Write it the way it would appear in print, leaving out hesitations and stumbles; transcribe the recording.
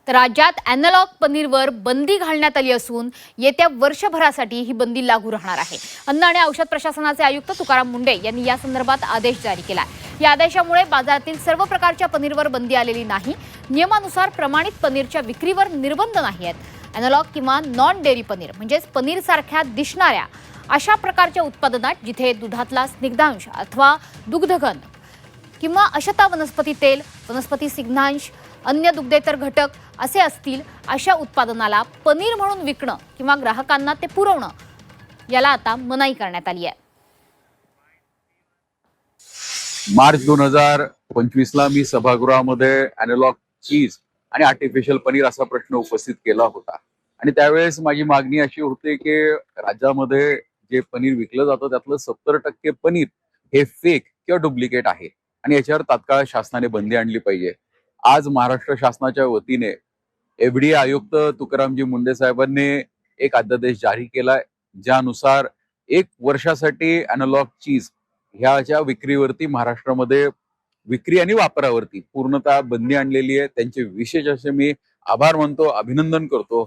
तर राज्यात अॅनालॉग पनीरवर बंदी घालण्यात आली असून येत्या वर्षभरासाठी ही बंदी लागू राहणार आहे। अन्न आणि औषध प्रशासनाचे आयुक्त तुकाराम मुंढे यांनी या संदर्भात आदेश जारी केला। या आदेशामुळे बाजारातील सर्व प्रकारच्या पनीरवर बंदी आलेली नाही। नियमानुसार प्रमाणित पनीरच्या विक्रीवर निर्बंध नाही आहेत। अॅनालॉग किंवा नॉन डेअरी पनीर म्हणजेच पनीर सारख्या दिसणाऱ्या अशा प्रकारच्या उत्पादनात जिथे दुधातला स्निग्धांश अथवा दुग्धघन किंवा अशता वनस्पती तेल, वनस्पती स्निग्धांश, अन्य दुग्धेतर घटक असे असतील अशा उत्पादनाला पनीर म्हणून विकणं किंवा ग्राहकांना ते पुरवणं याला आता मनाई करण्यात आली आहे। मार्च 2025 ला मी सभागृहामध्ये अॅनालॉग चीज आणि आर्टिफिशियल पनीर असा प्रश्न उपस्थित केला होता आणि त्यावेळेस माझी मागणी अशी होती की राज्यामध्ये जे पनीर विकलं जातं त्यातलं 70% पनीर हे फेक किंवा डुप्लिकेट आहे आणि याच्यावर तात्काळ शासनाने बंदी आणली पाहिजे। आज महाराष्ट्र शासनाच्या वतीने एफडीए आयुक्त तुकारामजी मुंढे साहेबांनी एक अध्यादेश जारी केलाय, ज्यानुसार 1 वर्षासाठी अॅनालॉग चीज ह्याच्या विक्रीवरती महाराष्ट्रामध्ये विक्री आणि वापरावरती पूर्णतः बंदी आणलेली आहे। त्यांचे विशेष असे मी आभार मानतो, अभिनंदन करतो।